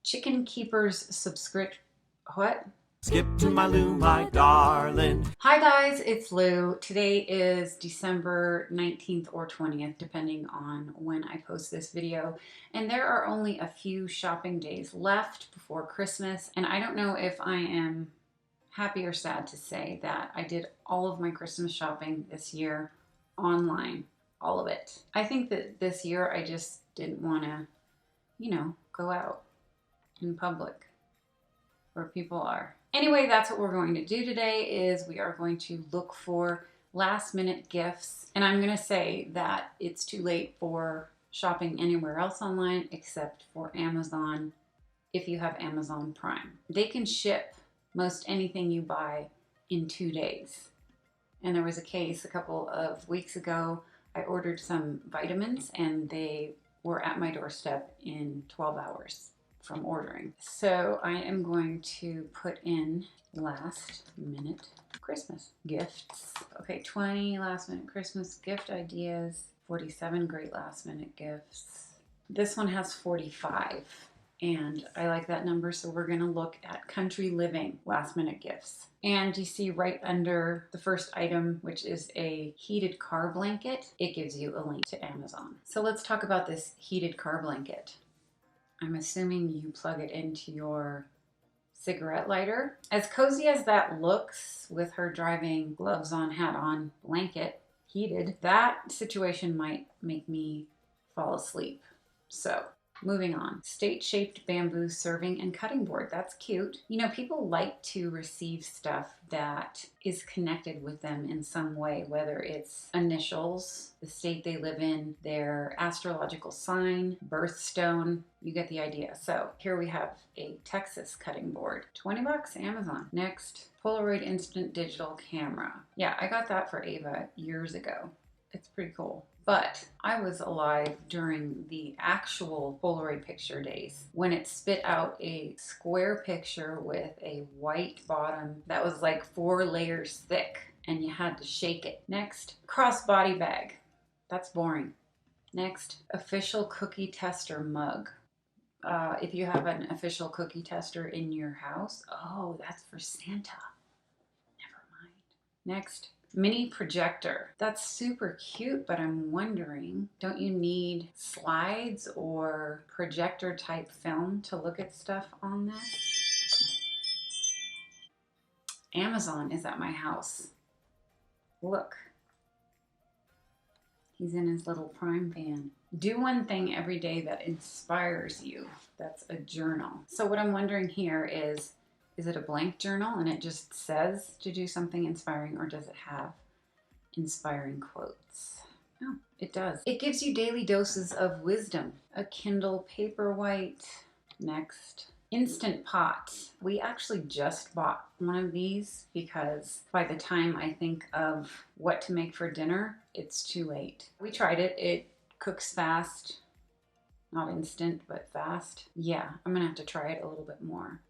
Chicken Keeper's subscript... What? Skip to my Lou, my darling. Hi guys, it's Lou. Today is December 19th or 20th, depending on when I post this video. And there are only a few shopping days left before Christmas. And I don't know if I am happy or sad to say that I did all of my Christmas shopping this year online. All of it. I think that this year I just didn't want to, go out in public where people are. Anyway, that's what we're going to do today is we are going to look for last minute gifts. And I'm going to say that it's too late for shopping anywhere else online except for Amazon if you have Amazon Prime. They can ship most anything you buy in 2 days. And there was a case a couple of weeks ago. I ordered some vitamins and they were at my doorstep in 12 hours. From ordering. So I am going to put in last minute Christmas gifts. Okay, 20 last minute Christmas gift ideas, 47 great last minute gifts. This one has 45 and I like that number, so we're gonna look at country living last minute gifts. And you see right under the first item, which is a heated car blanket, it gives you a link to Amazon. So let's talk about this heated car blanket. I'm assuming you plug it into your cigarette lighter. As cozy as that looks with her driving gloves on, hat on, blanket, heated, that situation might make me fall asleep. So moving on. State-shaped bamboo serving and cutting board. That's cute. You know, people like to receive stuff that is connected with them in some way, whether it's initials, the state they live in, their astrological sign, birthstone. You get the idea. So here we have a Texas cutting board. 20 bucks, Amazon. Next, Polaroid instant digital camera. Yeah, I got that for Ava years ago. It's pretty cool. But I was alive during the actual Polaroid picture days when it spit out a square picture with a white bottom that was like 4 layers thick and you had to shake it. Next, crossbody bag. That's boring. Next, official cookie tester mug. If you have an official cookie tester in your house, oh, that's for Santa. Never mind. Next, mini projector. That's super cute, but I'm wondering, don't you need slides or projector type film to look at stuff on that? Amazon is at my house. Look. He's in his little Prime van. Do one thing every day that inspires you. That's a journal. So what I'm wondering here is it a blank journal and it just says to do something inspiring, or does it have inspiring quotes? Oh, it does. It gives you daily doses of wisdom. A Kindle Paperwhite. Next, Instant Pot. We actually just bought one of these because by the time I think of what to make for dinner, it's too late. We tried it. It cooks fast. Not instant, but fast. Yeah, I'm gonna have to try it a little bit more.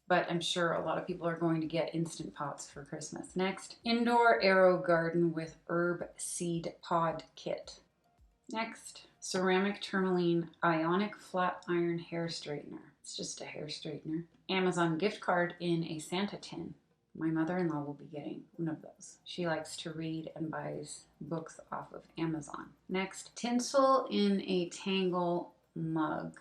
But I'm sure a lot of people are going to get Instant Pots for Christmas. Next, Indoor Arrow Garden with Herb Seed Pod Kit. Next, Ceramic Tourmaline Ionic Flat Iron Hair Straightener. It's just a hair straightener. Amazon gift card in a Santa tin. My mother-in-law will be getting one of those. She likes to read and buys books off of Amazon. Next, tinsel in a Tangle mug.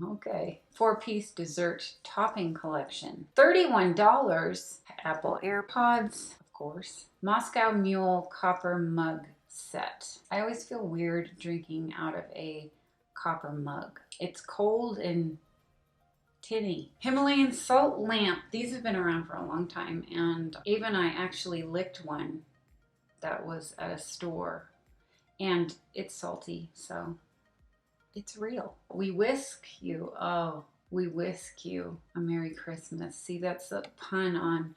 Okay. 4-piece dessert topping collection. $31. Apple AirPods, of course. Moscow Mule copper mug set. I always feel weird drinking out of a copper mug. It's cold and tinny. Himalayan salt lamp. These have been around for a long time, and Ava and I actually licked one that was at a store, and it's salty, so it's real. We whisk you. Oh, we whisk you a Merry Christmas. See, that's a pun on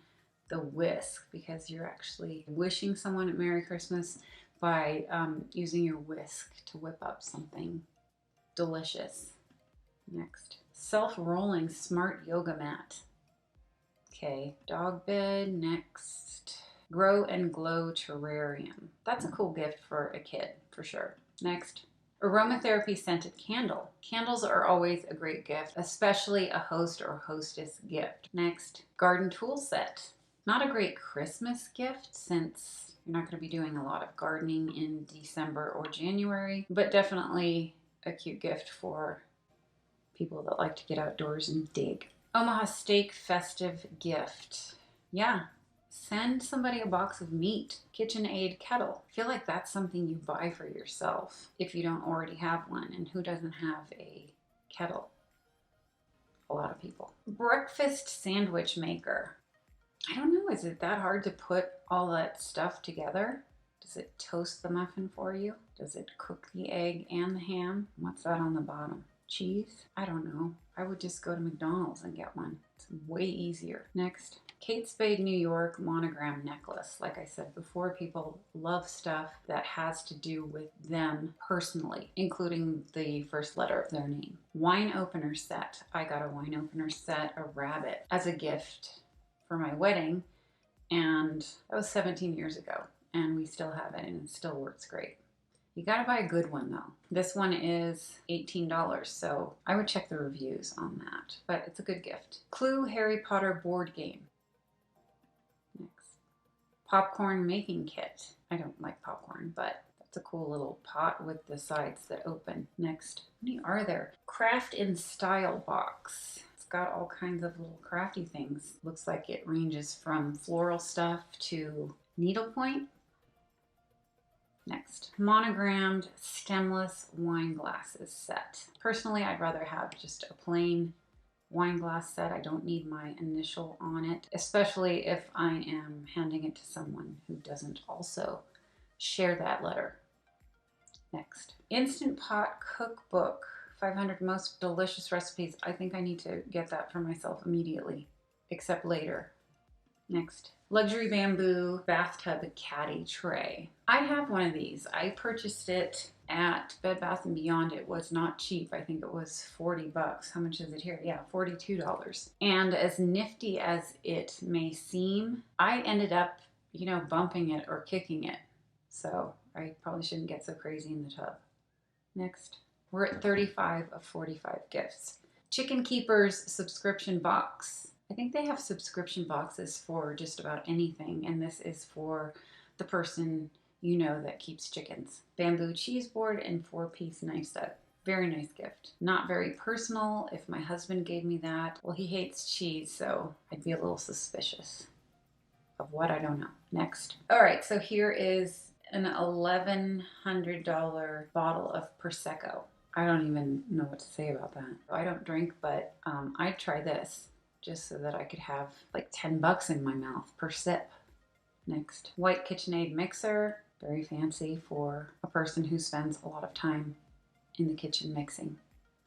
the whisk because you're actually wishing someone a Merry Christmas by using your whisk to whip up something delicious. Next, self-rolling smart yoga mat. Okay, dog bed. Next, grow and glow terrarium. That's a cool gift for a kid, for sure. Next, Aromatherapy scented candle. Candles are always a great gift, especially a host or hostess gift. Next, garden tool set. Not a great Christmas gift since you're not going to be doing a lot of gardening in December or January, but definitely a cute gift for people that like to get outdoors and dig. Omaha Steak festive gift. Yeah, send somebody a box of meat. KitchenAid kettle. I feel like that's something you buy for yourself if you don't already have one. And who doesn't have a kettle? A lot of people. Breakfast sandwich maker. I don't know, is it that hard to put all that stuff together? Does it toast the muffin for you? Does it cook the egg and the ham? What's that on the bottom? Cheese? I don't know. I would just go to McDonald's and get one. It's way easier. Next, Kate Spade New York monogram necklace. Like I said before, people love stuff that has to do with them personally, including the first letter of their name. Wine opener set. I got a wine opener set, a rabbit, as a gift for my wedding, and that was 17 years ago, and we still have it, and it still works great. You gotta buy a good one though. This one is $18, so I would check the reviews on that, but it's a good gift. Clue Harry Potter board game. Next, popcorn making kit. I don't like popcorn, but that's a cool little pot with the sides that open. Next, how many are there? Craft in Style box. Got all kinds of little crafty things. Looks like it ranges from floral stuff to needlepoint. Next, monogrammed stemless wine glasses set. Personally, I'd rather have just a plain wine glass set. I don't need my initial on it, especially if I am handing it to someone who doesn't also share that letter. Next, Instant Pot cookbook. 500 most delicious recipes. I think I need to get that for myself immediately, except later. Next, luxury bamboo bathtub caddy tray. I have one of these. I purchased it at Bed Bath & Beyond. It was not cheap. I think it was 40 bucks. How much is it here? Yeah, $42. And as nifty as it may seem, I ended up, bumping it or kicking it. So I probably shouldn't get so crazy in the tub. Next, we're at 35 of 45 gifts. Chicken Keeper's subscription box. I think they have subscription boxes for just about anything, and this is for the person that keeps chickens. Bamboo cheese board and 4-piece knife set. Very nice gift. Not very personal. If my husband gave me that, well, he hates cheese, so I'd be a little suspicious of what, I don't know. Next. All right, so here is an $1,100 bottle of Prosecco. I don't even know what to say about that. I don't drink, but I'd try this just so that I could have like 10 bucks in my mouth per sip. Next, white KitchenAid mixer. Very fancy for a person who spends a lot of time in the kitchen mixing.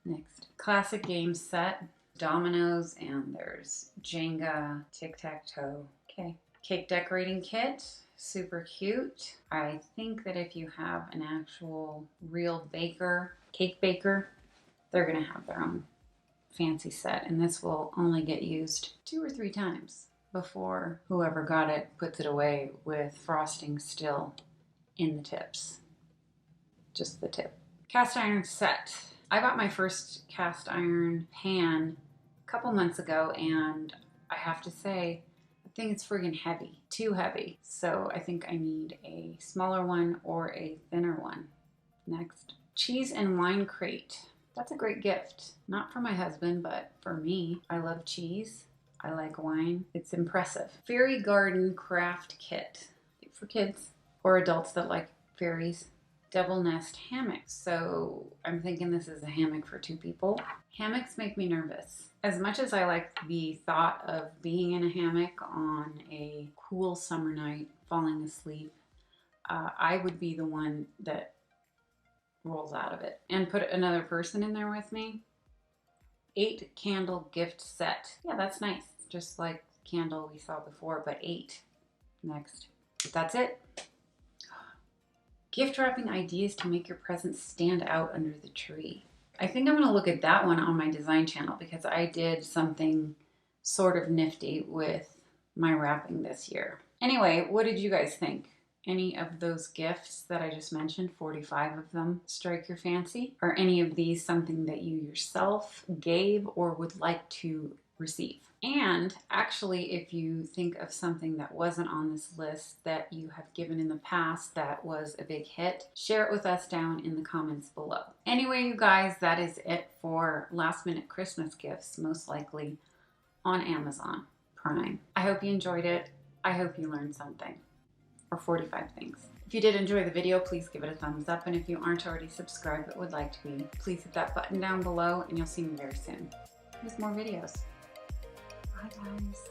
Next, classic game set. Dominoes, and there's Jenga, tic-tac-toe. Okay, cake decorating kit. Super cute. I think that if you have an actual real baker, cake baker, they're gonna have their own fancy set, and this will only get used 2 or 3 times before whoever got it puts it away with frosting still in the tips. Just the tip. Cast iron set. I bought my first cast iron pan a couple months ago, and I have to say, I think it's friggin' heavy. Too heavy. So I think I need a smaller one or a thinner one. Next, cheese and wine crate. That's a great gift. Not for my husband, but for me. I love cheese. I like wine. It's impressive. Fairy garden craft kit for kids or adults that like fairies. Double nest hammock. So I'm thinking this is a hammock for 2 people. Hammocks make me nervous. As much as I like the thought of being in a hammock on a cool summer night, falling asleep, I would be the one that rolls out of it. And put another person in there with me. 8 candle gift set. Yeah, that's nice. Just like the candle we saw before, but 8. Next. That's it. Gift wrapping ideas to make your presents stand out under the tree. I think I'm going to look at that one on my design channel because I did something sort of nifty with my wrapping this year. Anyway, what did you guys think? any of those gifts that I just mentioned, 45 of them, strike your fancy? Are any of these something that you yourself gave or would like to receive? And actually, if you think of something that wasn't on this list that you have given in the past that was a big hit, share it with us down in the comments below. Anyway, you guys, that is it for last minute Christmas gifts, most likely on Amazon Prime. I hope you enjoyed it. I hope you learned something. Or 45 things. If you did enjoy the video, please give it a thumbs up. And if you aren't already subscribed but would like to be, please hit that button down below and you'll see me very soon with more videos. Bye guys.